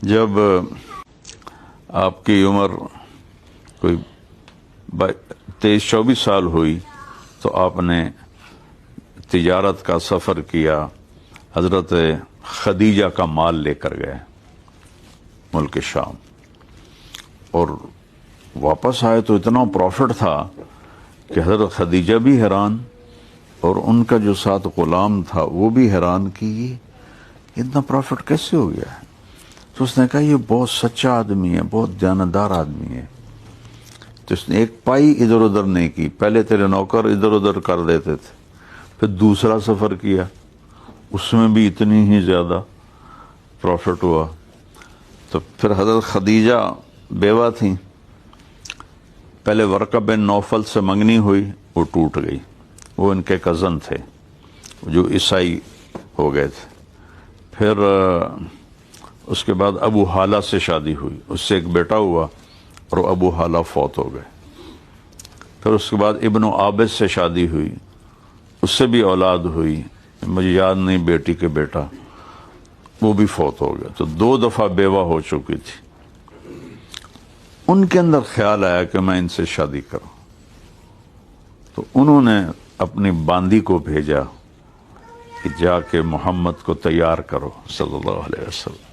جب آپ کی عمر کوئی 23-24 سال ہوئی تو آپ نے تجارت کا سفر کیا، حضرت خدیجہ کا مال لے کر گئے ملک شام، اور واپس آئے تو اتنا پروفٹ تھا کہ حضرت خدیجہ بھی حیران اور ان کا جو ساتھ غلام تھا وہ بھی حیران کہ یہ اتنا پروفٹ کیسے ہو گیا ہے؟ تو اس نے کہا یہ بہت سچا آدمی ہے، بہت دیانتدار آدمی ہے۔ تو اس نے ایک پائی ادھر ادھر نہیں کی، پہلے تیرے نوکر ادھر ادھر کر دیتے تھے، پھر دوسرا سفر کیا، اس میں بھی اتنی ہی زیادہ پروفٹ ہوا۔ تو پھر حضرت خدیجہ بیوہ تھیں، پہلے ورقہ بن نوفل سے منگنی ہوئی، وہ ٹوٹ گئی، وہ ان کے کزن تھے جو عیسائی ہو گئے تھے۔ پھر اس کے بعد ابو حالہ سے شادی ہوئی، اس سے ایک بیٹا ہوا اور ابو حالہ فوت ہو گئے۔ پھر اس کے بعد ابن عابد سے شادی ہوئی، اس سے بھی اولاد ہوئی، مجھے یاد نہیں بیٹی کے بیٹا، وہ بھی فوت ہو گیا۔ تو 2 دفعہ بیوہ ہو چکی تھی۔ ان کے اندر خیال آیا کہ میں ان سے شادی کروں، تو انہوں نے اپنی باندی کو بھیجا کہ جا کے محمد کو تیار کرو صلی اللہ علیہ وسلم۔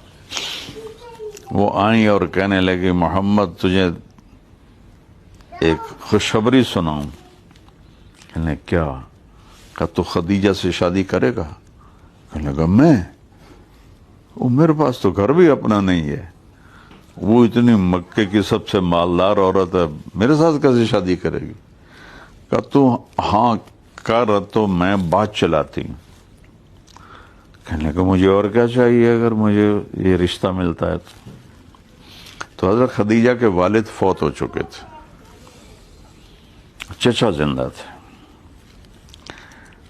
وہ آئیں اور کہنے لگی محمد تجھے ایک خوشخبری سناؤں۔ کہنے کیا؟ کہا تو خدیجہ سے شادی کرے گا؟ کہنے لگا میں؟ وہ میرے پاس تو گھر بھی اپنا نہیں ہے، وہ اتنی مکے کی سب سے مالدار عورت ہے، میرے ساتھ کیسے شادی کرے گی؟ کہا تو ہاں کر تو میں بات چلاتی ہوں۔ کہنے لگا مجھے اور کیا چاہیے اگر مجھے یہ رشتہ ملتا ہے تو حضرت خدیجہ کے والد فوت ہو چکے تھے، چچا زندہ تھے،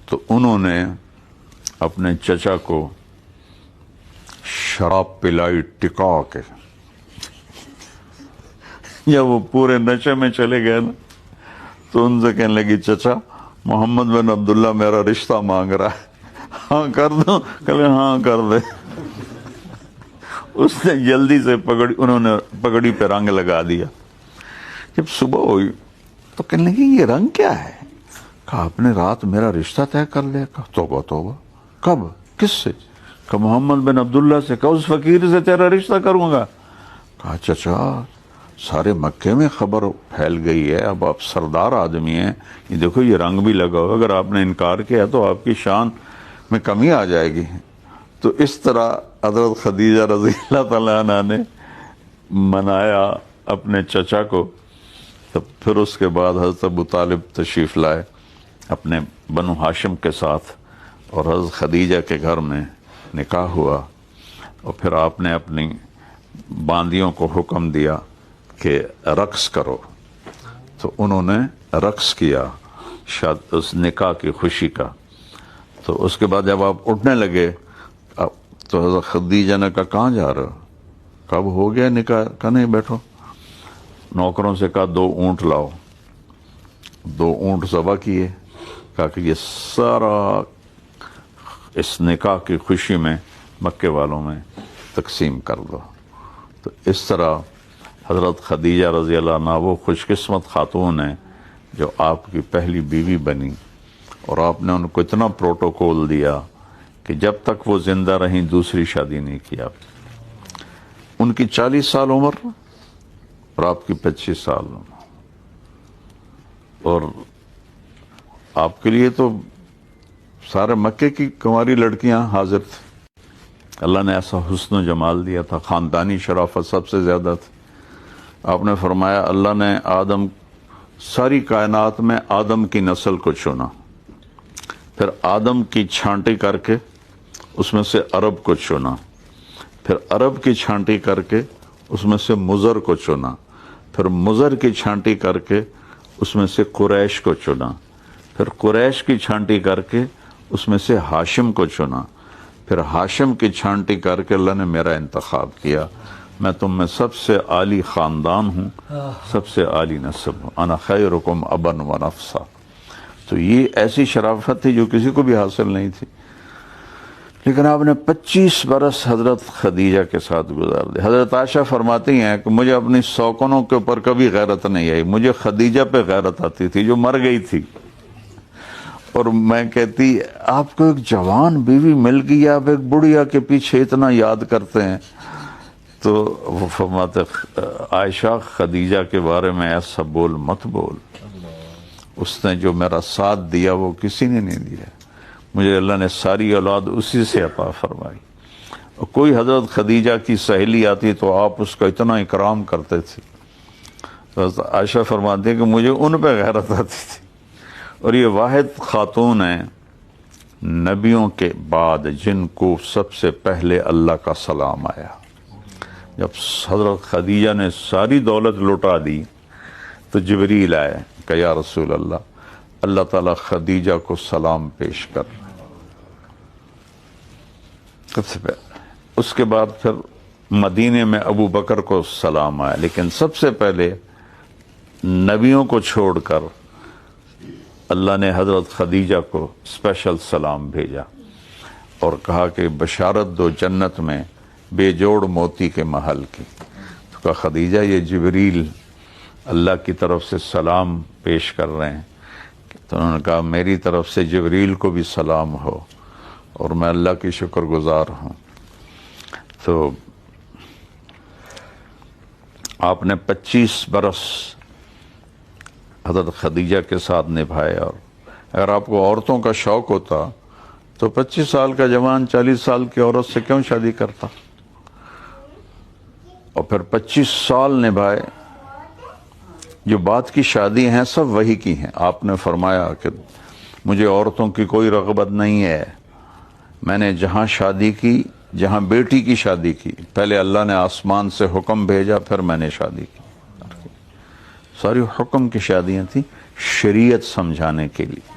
تو انہوں نے اپنے چچا کو شراب پلائی ٹکا کے۔ جب وہ پورے نشے میں چلے گئے نا تو ان سے کہنے لگی چچا محمد بن عبداللہ میرا رشتہ مانگ رہا ہے، ہاں کر دو؟ کہلے ہاں کر دے۔ اس نے جلدی سے انہوں نے پگڑی پہ رنگ لگا دیا۔ جب صبح ہوئی تو کہنے لگی یہ رنگ کیا ہے؟ کہا آپ نے رات میرا رشتہ طے کر لیا۔ کہا توبہ توبہ، کب؟ کس سے؟ کہا محمد بن عبداللہ سے۔ کہا اس فقیر سے تیرا رشتہ کروں گا؟ کہا چچا سارے مکے میں خبر پھیل گئی ہے، اب آپ سردار آدمی ہیں، یہ دیکھو یہ رنگ بھی لگا ہوا، اگر آپ نے انکار کیا تو آپ کی شان میں کمی آ جائے گی۔ تو اس طرح حضرت خدیجہ رضی اللہ تعالیٰ عنہ نے منایا اپنے چچا کو۔ تو پھر اس کے بعد حضرت ابو طالب تشریف لائے اپنے بنو ہاشم کے ساتھ، اور حضرت خدیجہ کے گھر میں نکاح ہوا، اور پھر آپ نے اپنی باندیوں کو حکم دیا کہ رقص کرو، تو انہوں نے رقص کیا اس نکاح کی خوشی کا۔ تو اس کے بعد جب آپ اٹھنے لگے تو حضرت خدیجہ نے کہا کہاں جا رہے ہو؟ کب ہو گیا نکاح؟ کہا نہیں بیٹھو۔ نوکروں سے کہا 2 اونٹ لاؤ، 2 اونٹ ذبح کیے، کہا کہ یہ سارا اس نکاح کی خوشی میں مکے والوں میں تقسیم کر دو۔ تو اس طرح حضرت خدیجہ رضی اللہ عنہ وہ خوش قسمت خاتون ہیں جو آپ کی پہلی بیوی بنی، اور آپ نے ان کو اتنا پروٹوکول دیا کہ جب تک وہ زندہ رہیں دوسری شادی نہیں کی آپ۔ ان کی 40 سال عمر اور آپ کی 25 سال عمر، اور آپ کے لیے تو سارے مکے کی کنواری لڑکیاں حاضر تھیں۔ اللہ نے ایسا حسن و جمال دیا تھا، خاندانی شرافت سب سے زیادہ تھی۔ آپ نے فرمایا اللہ نے آدم، ساری کائنات میں آدم کی نسل کو چنا، پھر آدم کی چھانٹی کر کے اس میں سے عرب کو چنا، پھر عرب کی چھانٹی کر کے اس میں سے مضر کو چنا، پھر مضر کی چھانٹی کر کے اس میں سے قریش کو چنا، پھر قریش کی چھانٹی کر کے اس میں سے ہاشم کو چنا، پھر ہاشم کی چھانٹی کر کے اللہ نے میرا انتخاب کیا۔ میں تم میں سب سے عالی خاندان ہوں، سب سے عالی نسب ہوں، انا خیرکم ابا و نفسا۔ تو یہ ایسی شرافت تھی جو کسی کو بھی حاصل نہیں تھی۔ لیکن آپ نے 25 برس حضرت خدیجہ کے ساتھ گزار دے. حضرت عائشہ فرماتی ہیں کہ مجھے اپنی سوکنوں کے اوپر کبھی غیرت نہیں آئی, مجھے خدیجہ پہ غیرت آتی تھی جو مر گئی تھی. اور میں کہتی آپ کو ایک جوان بیوی مل گئی, آپ ایک بڑھیا کے پیچھے اتنا یاد کرتے ہیں. تو وہ فرماتے عائشہ خدیجہ کے بارے میں ایسا بول مت بول, اس نے جو میرا ساتھ دیا وہ کسی نے نہیں دیا, مجھے اللہ نے ساری اولاد اسی سے عطا فرمائی. اور کوئی حضرت خدیجہ کی سہیلی آتی تو آپ اس کا اتنا اکرام کرتے تھے. عائشہ فرماتی ہے کہ مجھے ان پہ غیرت آتی تھی. اور یہ واحد خاتون ہیں نبیوں کے بعد جن کو سب سے پہلے اللہ کا سلام آیا. جب حضرت خدیجہ نے ساری دولت لوٹا دی تو جبریل آئے کہ یا رسول اللہ تعالیٰ خدیجہ کو سلام پیش کر. سب سے پہلے اس کے بعد پھر مدینے میں ابو بکر کو سلام آیا, لیکن سب سے پہلے نبیوں کو چھوڑ کر اللہ نے حضرت خدیجہ کو اسپیشل سلام بھیجا اور کہا کہ بشارت دو جنت میں بے جوڑ موتی کے محل کی. تو کہا خدیجہ یہ جبریل اللہ کی طرف سے سلام پیش کر رہے ہیں. تو انہوں نے کہا میری طرف سے جبریل کو بھی سلام ہو اور میں اللہ کی شکر گزار ہوں. تو آپ نے 25 برس حضرت خدیجہ کے ساتھ نبھائے. اور اگر آپ کو عورتوں کا شوق ہوتا تو 25 سال کا جوان 40 سال کی عورت سے کیوں شادی کرتا, اور پھر 25 سال نبھائے. جو بات کی شادی ہیں سب وہی کی ہیں. آپ نے فرمایا کہ مجھے عورتوں کی کوئی رغبت نہیں ہے, میں نے جہاں شادی کی, جہاں بیٹی کی شادی کی, پہلے اللہ نے آسمان سے حکم بھیجا پھر میں نے شادی کی. ساری حکم کی شادیاں تھیں شریعت سمجھانے کے لیے.